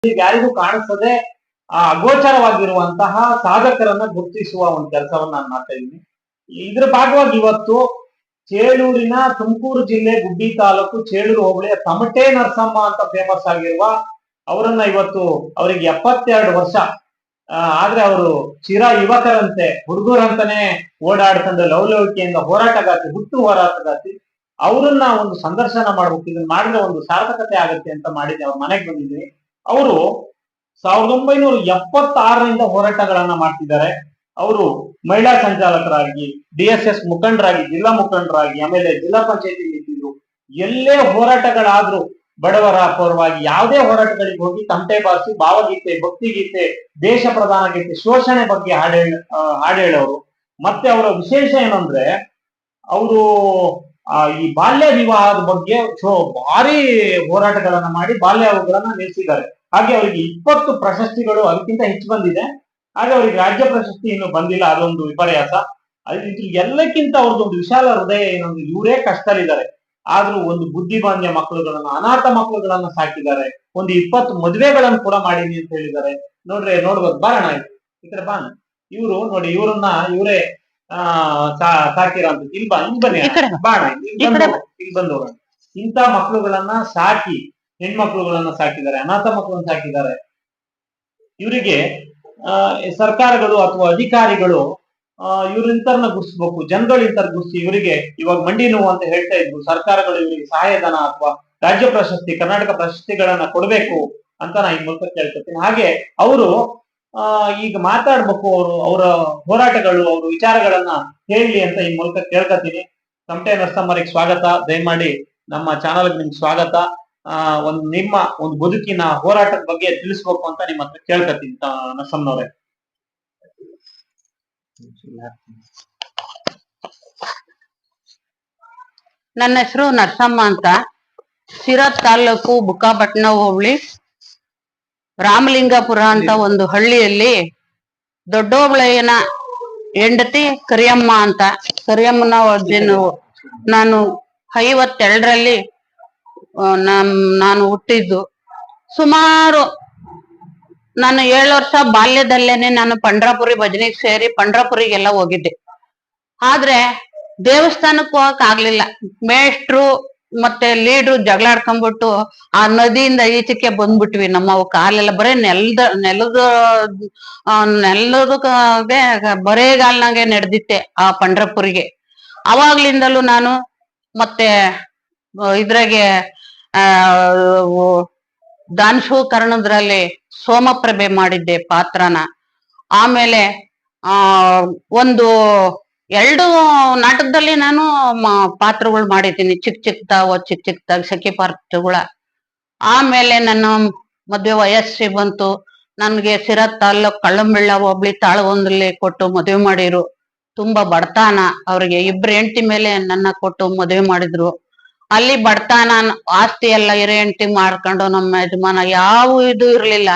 ಯಾರಿಗೂ ಕಾಣಿಸದೆ ಅಗೋಚರವಾಗಿರುವಂತಹ ಸಾಧಕರನ್ನ ಗುರುತಿಸುವ ಒಂದು ಕೆಲಸವನ್ನ ನಾನು ಮಾಡ್ತಾ ಇದ್ದೀನಿ. ಇದ್ರ ಭಾಗವಾಗಿ ಇವತ್ತು ಚೇಳೂರಿನ ತುಮಕೂರು ಜಿಲ್ಲೆ ಗುಬ್ಬಿ ತಾಲೂಕು ಚೇಳೂರು ಹೋಬಳಿಯ ತಮಟೆ ನರಸಮ್ಮ ಅಂತ ಫೇಮಸ್ ಆಗಿರುವ ಅವರನ್ನ ಇವತ್ತು ಅವರಿಗೆ 72 ವರ್ಷ. ಆದ್ರೆ ಅವರು ಚಿರ ಯುವಕರಂತೆ, ಹುಡುಗರಂತಾನೆ ಓಡಾಡ್ಕೊಂಡು ಲವಲವಿಕೆಯಿಂದ ಹೋರಾಟಗಾತಿ, ಹುಟ್ಟು ಹೋರಾಟಗಾತಿ. ಅವರನ್ನ ಒಂದು ಸಂದರ್ಶನ ಮಾಡ್ಬೇಕು, ಇದನ್ನ ಮಾಡಿದ್ರೆ ಒಂದು ಸಾರ್ಥಕತೆ ಆಗುತ್ತೆ ಅಂತ ಮಾಡಿದ್ದೆ. ಅವ್ರ ಮನೆಗೆ ಬಂದಿದ್ವಿ. ಅವರು 1976ರಿಂದ ಹೋರಾಟಗಳನ್ನ ಮಾಡ್ತಿದ್ದಾರೆ. ಅವರು ಮಹಿಳಾ ಸಂಚಾಲಕರಾಗಿ, DSS ಮುಖಂಡರಾಗಿ, ಜಿಲ್ಲಾ ಮುಖಂಡರಾಗಿ, ಆಮೇಲೆ ಜಿಲ್ಲಾ ಪಂಚಾಯತಿ ನಿಂತಿದ್ರು. ಎಲ್ಲೇ ಹೋರಾಟಗಳಾದ್ರೂ ಬಡವರ ಪರವಾಗಿ ಯಾವುದೇ ಹೋರಾಟಗಳಿಗೆ ಹೋಗಿ ತಮಟೆ ಬಾರಿಸಿ ಭಾವಗೀತೆ, ಭಕ್ತಿಗೀತೆ, ದೇಶ ಪ್ರಧಾನ ಗೀತೆ, ಶೋಷಣೆ ಬಗ್ಗೆ ಹಾಡೇಳೋರು. ಮತ್ತೆ ಅವರ ವಿಶೇಷ ಏನಂದ್ರೆ ಅವರು ಈ ಬಾಲ್ಯ ವಿವಾಹದ ಬಗ್ಗೆ ಭಾರಿ ಹೋರಾಟಗಳನ್ನ ಮಾಡಿ ಬಾಲ್ಯ ವಿವಾಹಗಳನ್ನ ನಿಲ್ಲಿಸಿದ್ದಾರೆ. ಹಾಗೆ ಅವರಿಗೆ 20 ಪ್ರಶಸ್ತಿಗಳು ಅದಕ್ಕಿಂತ ಹೆಚ್ಚು ಬಂದಿದೆ. ಹಾಗೆ ಅವರಿಗೆ ರಾಜ್ಯ ಪ್ರಶಸ್ತಿ ಇನ್ನು ಬಂದಿಲ್ಲ, ಅದೊಂದು ವಿಪರ್ಯಾಸ. ಎಲ್ಲಕ್ಕಿಂತ ಅವ್ರದ್ದೊಂದು ವಿಶಾಲ ಹೃದಯ ಏನಂದ್ರೆ ಇವರೇ ಕಷ್ಟದಲ್ಲಿದ್ದಾರೆ, ಆದ್ರೂ ಒಂದು ಬುದ್ಧಿಮಾನ್ಯ ಮಕ್ಕಳುಗಳನ್ನ, ಅನಾಥ ಮಕ್ಕಳುಗಳನ್ನ ಸಾಕಿದ್ದಾರೆ. ಒಂದು 20 ಮದುವೆಗಳನ್ನು ಕೂಡ ಮಾಡೀನಿ ಅಂತ ಹೇಳಿದ್ದಾರೆ. ನೋಡ್ಬೇಕು, ಬಾರಣ ಈ ಕಡೆ ಬಾಣ. ಇವರು ನೋಡಿ, ಇವರೇ ಸಾಕಿರಂತ. ಇಲ್ಲಿ ಬನ್ನಿ ಬಾಣ, ಇಲ್ಲಿ ಬಂದು ಇಂಥ ಮಕ್ಕಳುಗಳನ್ನ ಸಾಕಿ, ಹೆಣ್ಮಕ್ಳುಗಳನ್ನ ಸಾಕಿದ್ದಾರೆ, ಅನಾಥ ಮಕ್ಕಳನ್ನ ಸಾಕಿದ್ದಾರೆ. ಇವರಿಗೆ ಸರ್ಕಾರಗಳು ಅಥವಾ ಅಧಿಕಾರಿಗಳು ಇವ್ರಿಂತರ್ನ ಗುರ್ಸ್ಬೇಕು, ಜನಗಳು ಇಂತರ ಗುರ್ಸಿ ಇವರಿಗೆ ಇವಾಗ ಮಂಡಿ ನೋವು ಅಂತ ಹೇಳ್ತಾ ಇದ್ರು. ಸರ್ಕಾರಗಳು ಇವರಿಗೆ ಸಹಾಯಧನ ಅಥವಾ ರಾಜ್ಯ ಪ್ರಶಸ್ತಿ, ಕರ್ನಾಟಕ ಪ್ರಶಸ್ತಿಗಳನ್ನ ಕೊಡ್ಬೇಕು ಅಂತ ನಾ ಈ ಮೂಲಕ ಕೇಳ್ಕೊತೀನಿ. ಹಾಗೆ ಅವರು ಈಗ ಮಾತಾಡ್ಬೇಕು, ಅವರ ಹೋರಾಟಗಳು, ಅವ್ರ ವಿಚಾರಗಳನ್ನ ಹೇಳಿ ಅಂತ ಈ ಮೂಲಕ ಕೇಳ್ಕೊತೀನಿ. ತಮಟೆ ನರಸಮ್ಮರಿಗೆ ಸ್ವಾಗತ. ದಯಮಾಡಿ ನಮ್ಮ ಚಾನಲ್ಗೆ ನಿಮ್ಗೆ ಸ್ವಾಗತ. ನಿಮ್ಮ ಒಂದು ಬದುಕಿನ ಹೋರಾಟದ ಬಗ್ಗೆ ತಿಳಿಸ್ಬೇಕು ಅಂತ ನಿಮ್ಮ ಹತ್ರ ಕೇಳ್ಕೊತೀನಿ ನರಸಮ್ಮನವ್ರೆ. ನನ್ನ ಹೆಸರು ನರಸಮ್ಮ ಅಂತ. ಶಿರಾ ತಾಲೂಕು ಬುಕ್ಕಾಪಟ್ಟಣ ಹೋಬಳಿ ರಾಮಲಿಂಗಪುರ ಅಂತ ಒಂದು ಹಳ್ಳಿಯಲ್ಲಿ ದೊಡ್ಡೋಬಳಯ್ಯನ ಹೆಂಡತಿ ಕರಿಯಮ್ಮ ಅಂತ. ಕರಿಯಮ್ಮನ ನಾನು 52ರಲ್ಲಿ ನಾನು ಹುಟ್ಟಿದ್ದು. ಸುಮಾರು ನಾನು 7 ವರ್ಷ ಬಾಲ್ಯದಲ್ಲೇನೆ ನಾನು ಪಂಡ್ರಾಪುರಿ ಭಜನೆಗೆ ಸೇರಿ ಪಂಡ್ರಾಪುರಿಗೆಲ್ಲ ಹೋಗಿದ್ದೆ. ಆದ್ರೆ ದೇವಸ್ಥಾನಕ್ಕೆ ಹೋಗಕ್ ಆಗ್ಲಿಲ್ಲ. ಮೇಷ್ಟ್ರು ಮತ್ತೆ ಲೀಡ್ರು ಜಗಳಾಡ್ಕೊಂಡ್ಬಿಟ್ಟು ಆ ನದಿಯಿಂದ ಈಚೆಗೆ ಬಂದ್ಬಿಟ್ವಿ. ನಮ್ಮವು ಕಾಲೆಲ್ಲ ಬರೇ ನೆಲದಕ್ಕೆ ಬರೇಗಾಲ್ನಾಗೆ ನಡೆದಿತ್ತೆ ಆ ಪಂಡ್ರಪುರಿಗೆ. ಅವಾಗ್ಲಿಂದಲೂ ನಾನು ಮತ್ತೆ ಇದ್ರಾಗೆ ದಾನಶೂಕರಣದ್ರಲ್ಲಿ ಸೋಮಪ್ರಭೆ ಮಾಡಿದ್ದೆ ಪಾತ್ರನ. ಆಮೇಲೆ ಒಂದು 2 ನಾಟಕದಲ್ಲಿ ನಾನು ಪಾತ್ರಗಳು ಮಾಡಿದ್ದೀನಿ, ಚಿಕ್ಕ ಚಿಕ್ಕದಾಗಿ ಸಖಿ ಪಾತ್ರಗಳ. ಆಮೇಲೆ ನನ್ನ ಮದ್ವೆ ವಯಸ್ಸಿ ಬಂತು. ನನ್ಗೆ ಸಿರಾ ತಾಲ್ಲೂಕ್ ಕಳ್ಳಂಬೆಳ್ಳ ಹೋಬಳಿ ತಾಳಗೊಂದಲ್ಲಿ ಕೊಟ್ಟು ಮದುವೆ ಮಾಡಿರು. ತುಂಬಾ ಬಡತನ. ಅವ್ರಿಗೆ 2 ಹೆಂಡತಿ ಮೇಲೆ ನನ್ನ ಕೊಟ್ಟು ಮದುವೆ ಮಾಡಿದ್ರು. ಅಲ್ಲಿ ಬಡತನ, ಆಸ್ತಿ ಎಲ್ಲ ಹಿರೇ ಹೆಂಡತಿ ಮಾಡ್ಕೊಂಡು ನಮ್ಮ ಯಜಮಾನ ಯಾವ ಇದು ಇರ್ಲಿಲ್ಲ.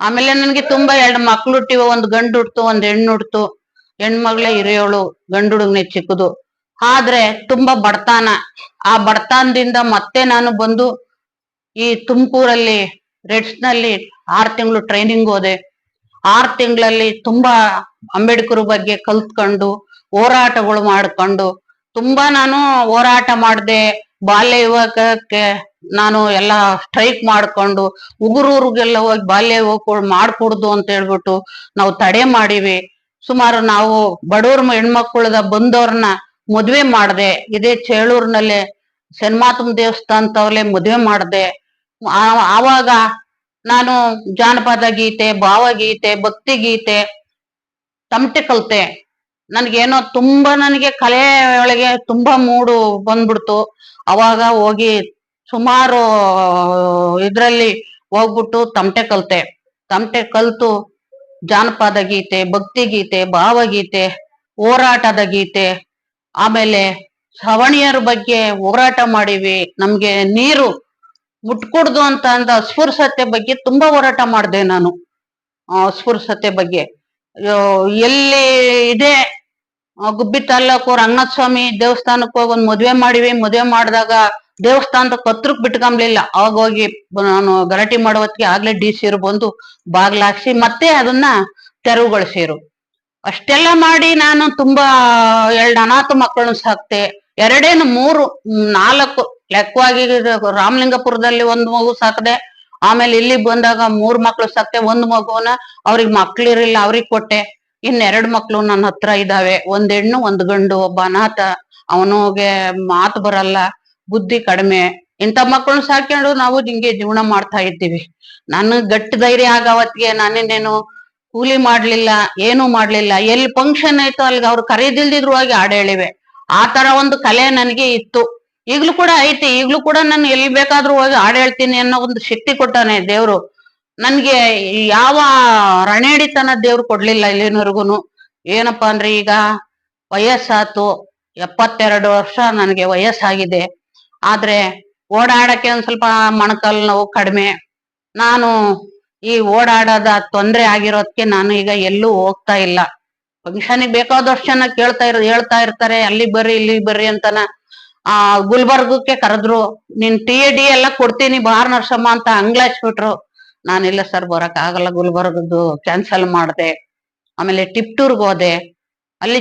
ಆಮೇಲೆ ನನ್ಗೆ ತುಂಬಾ 2 ಮಕ್ಳು ಹುಟ್ಟಿವ, ಒಂದು ಗಂಡು ಹುಡ್ತು, ಒಂದು ಹೆಣ್ಣು ಹುಡ್ತು. ಹೆಣ್ಮಗಳೇ ಹಿರಿಯೋಳು, ಗಂಡು ಹುಡುಗನೇ ಚಿಕ್ಕದು. ಆದ್ರೆ ತುಂಬಾ ಬಡತನ. ಆ ಬಡತನದಿಂದ ಮತ್ತೆ ನಾನು ಬಂದು ಈ ತುಮಕೂರಲ್ಲಿ ರೆಡ್ಸ್ ನಲ್ಲಿ 6 ತಿಂಗಳು ಟ್ರೈನಿಂಗ್ ಹೋದೆ. 6 ತಿಂಗಳಲ್ಲಿ ತುಂಬಾ ಅಂಬೇಡ್ಕರ್ ಬಗ್ಗೆ ಕಲ್ತ್ಕೊಂಡು ಹೋರಾಟಗಳು ಮಾಡ್ಕೊಂಡು ತುಂಬಾ ನಾನು ಹೋರಾಟ ಮಾಡಿದೆ. ಬಾಲ್ಯ ವಿವಾಹಕ್ಕೆ ನಾನು ಎಲ್ಲ ಸ್ಟ್ರೈಕ್ ಮಾಡ್ಕೊಂಡು ಉಗುರೂರ್ಗೆಲ್ಲ ಹೋಗಿ ಬಾಲ್ಯ ವಿವಾಹ ಮಾಡ್ಕೊಡ್ದು ಅಂತ ಹೇಳ್ಬಿಟ್ಟು ನಾವು ತಡೆ ಮಾಡಿವಿ. ಸುಮಾರು ನಾವು ಬಡವ್ರ ಹೆಣ್ಮಕ್ಳದ ಬಂದವ್ರನ್ನ ಮದ್ವೆ ಮಾಡ್ದೆ. ಇದೇ ಚೇಳೂರಿನಲ್ಲೇ ಶನ್ಮಾತಮ್ಮ ದೇವಸ್ಥಾನದವ್ರಲ್ಲೇ ಮದ್ವೆ ಮಾಡ್ದೆ. ಆವಾಗ ನಾನು ಜಾನಪದ ಗೀತೆ, ಭಾವಗೀತೆ, ಭಕ್ತಿ ಗೀತೆ, ತಮಟೆ ಕಲ್ತೆ. ನನ್ಗೇನೋ ತುಂಬಾ ನನಗೆ ಕಲೆ ಒಳಗೆ ತುಂಬಾ ಮೂಡು ಬಂದ್ಬಿಡ್ತು. ಅವಾಗ ಹೋಗಿ ಸುಮಾರು ಇದ್ರಲ್ಲಿ ಹೋಗ್ಬಿಟ್ಟು ತಮಟೆ ಕಲ್ತೆ. ತಮಟೆ ಕಲ್ತು ಜಾನಪದ ಗೀತೆ, ಭಕ್ತಿ ಗೀತೆ, ಭಾವಗೀತೆ, ಹೋರಾಟದ ಗೀತೆ, ಆಮೇಲೆ ಸವಣಿಯರ ಬಗ್ಗೆ ಹೋರಾಟ ಮಾಡಿವಿ. ನಮ್ಗೆ ನೀರು ಮುಟ್ಕೊಡ್ದು ಅಂತ ಅಂದ ಅಸ್ಪೃಶ್ಯತೆ ಬಗ್ಗೆ ತುಂಬಾ ಹೋರಾಟ ಮಾಡಿದೆ ನಾನು. ಅಸ್ಪೃಶ್ಯತೆ ಬಗ್ಗೆ ಎಲ್ಲಿ ಇದೆ ಗುಬ್ಬಿ ತಾಲ್ಲೂಕು ರಂಗನಾಥ ಸ್ವಾಮಿ ದೇವಸ್ಥಾನಕ್ಕೆ ಹೋಗಿ ಒಂದು ಮದ್ವೆ ಮಾಡಿವಿ. ಮದ್ವೆ ಮಾಡಿದಾಗ ದೇವಸ್ಥಾನದ ಕತ್ರಕ್ ಬಿಟ್ಕೊಂಬ್ಲಿಲ್ಲ. ಅವಾಗ ಹೋಗಿ ನಾನು ಗಲಾಟೆ ಮಾಡೋ ಹೊತ್ತಿಗೆ ಆಗ್ಲೇ DC ಬಂದು ಬಾಗ್ಲಾಕ್ಸಿ ಮತ್ತೆ ಅದನ್ನ ತೆರವುಗೊಳಿಸಿರು. ಅಷ್ಟೆಲ್ಲ ಮಾಡಿ ನಾನು ತುಂಬಾ 2 ಅನಾಥ ಮಕ್ಕಳನ್ನ ಸಾಕ್ತೆ. 4 ಲೆಕ್ಕವಾಗಿ ರಾಮಲಿಂಗಪುರದಲ್ಲಿ 1 ಮಗು ಸಾಕದೆ. ಆಮೇಲೆ ಇಲ್ಲಿ ಬಂದಾಗ 3 ಮಕ್ಳು ಸಾಕ್ತೆ. 1 ಮಗುವನ್ನ ಅವ್ರಿಗೆ ಮಕ್ಳಿರಿಲ್ಲ, ಅವ್ರಿಗೆ ಕೊಟ್ಟೆ. ಇನ್ 2 ಮಕ್ಳು ನನ್ನ ಹತ್ರ ಇದಾವೆ, 1 ಹೆಣ್ಣು 1 ಗಂಡು. ಒಬ್ಬ ಅನಾಥ, ಅವನಿಗೆ ಮಾತು ಬರಲ್ಲ, ಬುದ್ಧಿ ಕಡಿಮೆ. ಇಂಥ ಮಕ್ಕಳನ್ನ ಸಾಕೊಂಡು ನಾವು ಹಿಂಗೆ ಜೀವನ ಮಾಡ್ತಾ ಇದ್ದೀವಿ. ನಾನು ಗಟ್ಟಿ ಧೈರ್ಯ ಆಗವತ್ತಿಗೆ ನಾನಿನ್ನೇನು ಕೂಲಿ ಮಾಡ್ಲಿಲ್ಲ, ಏನು ಮಾಡ್ಲಿಲ್ಲ. ಎಲ್ಲಿ ಫಂಕ್ಷನ್ ಆಯ್ತು ಅಲ್ಲಿಗೆ ಅವ್ರು ಕರೀದಿಲ್ದಿದ್ರು ಹೋಗಿ ಹಾಡು ಹೇಳಿವೆ. ಆ ತರ ಒಂದು ಕಲೆ ನನಗೆ ಇತ್ತು, ಈಗ್ಲೂ ಕೂಡ ಐತಿ. ಈಗ್ಲೂ ಕೂಡ ನಾನು ಎಲ್ಲಿ ಬೇಕಾದ್ರೂ ಹೋಗಿ ಹಾಡು ಹೇಳ್ತೀನಿ ಅನ್ನೋ ಒಂದು ಶಕ್ತಿ ಕೊಟ್ಟಾನೆ ದೇವ್ರು. ನನ್ಗೆ ಯಾವ ರಣೇಡಿತನ ದೇವ್ರು ಕೊಡ್ಲಿಲ್ಲ ಇಲ್ಲಿನವರೆಗೂನು. ಏನಪ್ಪಾ ಅಂದ್ರೆ ಈಗ ವಯಸ್ಸಾತು, 72 ವರ್ಷ ನನಗೆ ವಯಸ್ಸಾಗಿದೆ. ಆದ್ರೆ ಓಡಾಡಕ್ಕೆ ಒಂದ್ ಸ್ವಲ್ಪ ಮೊಣಕಾಲು ನೋವು ಕಡಿಮೆ. ನಾನು ಈ ಓಡಾಡೋದ ತೊಂದ್ರೆ ಆಗಿರೋದಕ್ಕೆ ನಾನು ಈಗ ಎಲ್ಲೂ ಹೋಗ್ತಾ ಇಲ್ಲ. ಫಂಕ್ಷನ್ಗೆ ಬೇಕಾದಷ್ಟು ಜನ ಹೇಳ್ತಾ ಇರ್ತಾರೆ, ಅಲ್ಲಿ ಬರ್ರಿ ಇಲ್ಲಿ ಬರ್ರಿ ಅಂತನ. ಗುಲ್ಬರ್ಗಕ್ಕೆ ಕರೆದ್ರು, ನಿನ್ TAD ಎಲ್ಲ ಕೊಡ್ತೀನಿ ಬಾರ್ ನರ್ಸಮ್ಮ ಅಂತ ಅಂಗ್ಲಾಚ್ಬಿಟ್ರು. ನಾನಿಲ್ಲ ಸರ್, ಬರಕ್ ಆಗಲ್ಲ, ಗುಲ್ಬರ್ಗದ್ದು ಕ್ಯಾನ್ಸಲ್ ಮಾಡ್ದೆ. ಆಮೇಲೆ ಟಿಪ್ಟೂರ್ಗ್ ಹೋದೆ, ಅಲ್ಲಿ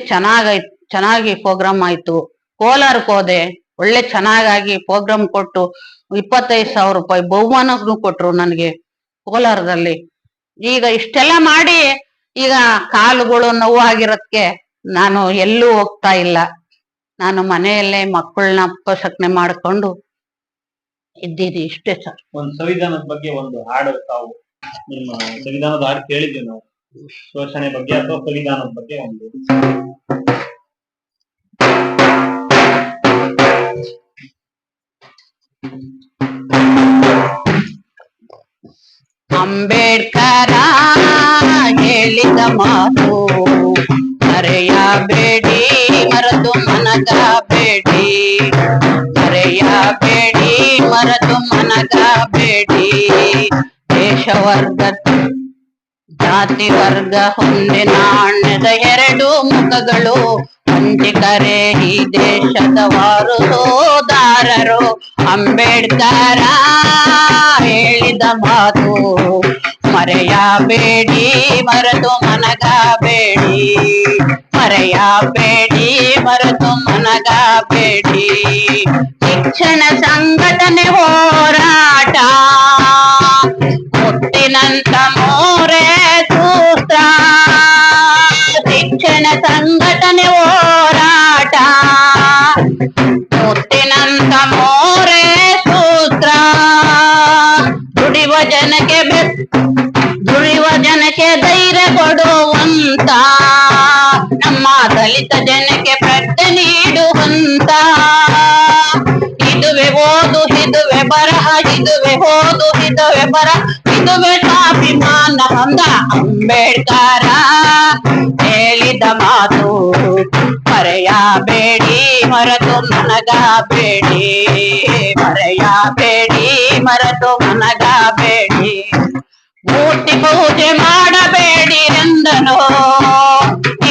ಚೆನ್ನಾಗಿ ಪ್ರೋಗ್ರಾಮ್ ಆಯ್ತು. ಕೋಲಾರಕ್ಕೆ ಹೋದೆ, ಒಳ್ಳೆ ಚೆನ್ನಾಗಾಗಿ ಪ್ರೋಗ್ರಾಮ್ ಕೊಟ್ಟು 25,000 ರೂಪಾಯಿ ಬಹುಮಾನನು ಕೊಟ್ರು ನನಗೆ ಕೋಲಾರದಲ್ಲಿ. ಈಗ ಇಷ್ಟೆಲ್ಲ ಮಾಡಿ ಈಗ ಕಾಲುಗಳು ನೋವಾಗಿರೋದಕ್ಕೆ ನಾನು ಎಲ್ಲೂ ಹೋಗ್ತಾ ಇಲ್ಲ. ನಾನು ಮನೆಯಲ್ಲೇ ಮಕ್ಕಳನ್ನ ಪೋಷಣೆ ಮಾಡ್ಕೊಂಡು ಇದ್ದೀನಿ, ಇಷ್ಟೇ ಸರ್. ಒಂದು ಸಂವಿಧಾನದ ಬಗ್ಗೆ ಒಂದು ಹಾಡು ತಾವು ನಿಮ್ಮ ಸಂವಿಧಾನದ ಹಾಡು ಕೇಳಿದ್ವಿ ನಾವು, ಶೋಷಣೆ ಬಗ್ಗೆ ಅಥವಾ ಸಂವಿಧಾನದ ಬಗ್ಗೆ ಒಂದು. ಅಂಬೇಡ್ಕರ ಹೇಳಿದ ಮಾತು ಮರೆಯಬೇಡಿ, ಮರೆತು ಮನಗಬೇಡಿ. ಮರೆಯಬೇಡಿ, ಮರೆತು ಮನಗಬೇಡಿ. ದೇಶವರ್ಗ ಜಾತಿ ವರ್ಗ ಹೊಂದಿ ನಾಣ್ಯದ 2 ಮುಖಗಳು. ವಂಚಿಕರೇ ಈ ದೇಶದ ವಾರಸುದಾರರು. ಅಂಬೇಡ್ಕರ ಹೇಳಿದ ಮಾತು ಮರೆಯಬೇಡಿ, ಮರೆತು ಮನಗಬೇಡಿ. ಮರೆಯಬೇಡಿ, ಮರೆತು ಮನಗಬೇಡಿ. ಶಿಕ್ಷಣ ಸಂಘಟನೆ ಹೋರಾಟ ಮುತ್ತಿನಂತ ಮೋರೆ ಸೂತ್ರ. ಶಿಕ್ಷಣ ಸಂಘಟನೆ ಹೋರಾಟ ಮುತ್ತಿನಂತ ಮೋರೆ ಸೂತ್ರ. ದುಡಿಯುವ ಜನಕ್ಕೆ ಧೈರ್ಯ ಕೊಡುವಂತ, ನಮ್ಮ ದಲಿತ ಜನಕ್ಕೆ ಪ್ರಜ್ಞೆ ನೀಡುವಂತ. ಇದುವೆ ಓದು, ಇದುವೆ ಬರಹ, ಇದುವೆ ಓದು, ಇದುವೆ ಬರಹ, ಇದುವೆ ಸ್ವಾಭಿಮಾನ ಹೊಂದ ಅಂಬೇಡ್ಕರ ಹೇಳಿದ ಮಾತು ಮರೆಯಬೇಡಿ, ಮರೆತು ಮನಗಬೇಡಿ. ಮರೆಯಬೇಡಿ, ಮರೆತು ಮನಗಬೇಡಿ. ಮೂರ್ತಿ ಪೂಜೆ ಮಾಡಬೇಡಿ ಎಂದನೋ,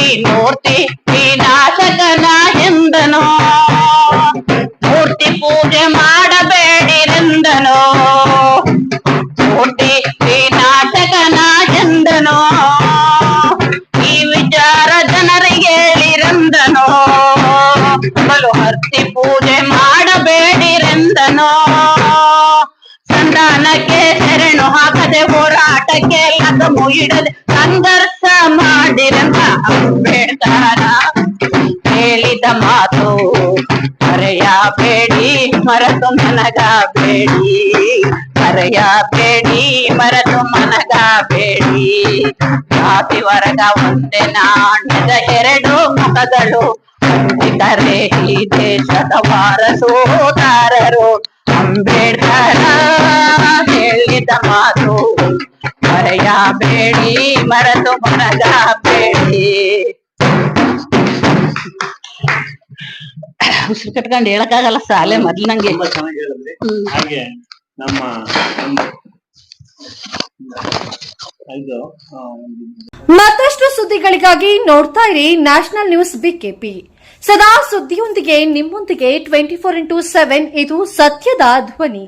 ಈ ಮೂರ್ತಿ ವಿನಾಶಕನ ಎಂದನೋ. ಮೂರ್ತಿ ಪೂಜೆ ಮಾಡಬೇಡಿ ಎಂದನೋ, ಮೂರ್ತಿ ವಿನಾಶಕನ ಎಂದನೋ. ಈ ವಿಚಾರ ಜನರಿಗೆ ಹೇಳಿರೆಂದನೋ, ಬಲು ಹರ್ತಿ ಪೂಜೆ ಮಾಡಬೇಡಿರೆಂದನೋ. ಸಂಧಾನಕ್ಕೆ ಶರಣು ಹಾಕದೆ, ಹೋರಾಟಕ್ಕೆ ಲಗಮು ಇಡದೆ ಸಂಘರ್ಷ ಮಾಡಿರಂತ ಅಂಬೇಡ್ಕರ ಹೇಳಿದ ಮಾತು ಮರೆಯಬೇಡಿ, ಮರೆತು ಮನಗಬೇಡಿ. ಮರೆಯಬೇಡಿ, ಮರೆತು ಮನಗಬೇಡಿ. ಜಾತಿ ವರ್ಗ ಒಂದೇ ನಾಣ್ಯದ 2 ಮುಖಗಳು. ವಂಚಿತರೇ ಈ ದೇಶದ ವಾರಸುದಾರರು. ಅಂಬೇಡ್ಕರ ಹೇಳಿದ ಮಾತು ಮರೆಯಬೇಡಿ, ಮರೆತು ಮನಗಬೇಡಿ. ಉಸಿರು ಕಟ್ಕೊಂಡು ಹೇಳಕ್ಕಾಗಲ್ಲ ಸಾಲೆ ಮೊದ್ಲು ನಂಗೆ. ತುಂಬಾ ಚೆನ್ನಾಗಿ ಹೇಳಿದ್ರಿ. ಹಾಗೆ ನಮ್ಮ ಇದು ಮತ್ತಷ್ಟು ಸುದ್ದಿಗಳಿಗಾಗಿ ನೋಡ್ತಾ ಇರಿ ನ್ಯಾಷನಲ್ ನ್ಯೂಸ್ BKP. ಸದಾ ಸುದ್ದಿಯೊಂದಿಗೆ ನಿಮ್ಮೊಂದಿಗೆ 24x7 ಇದು ಸತ್ಯದ ಧ್ವನಿ.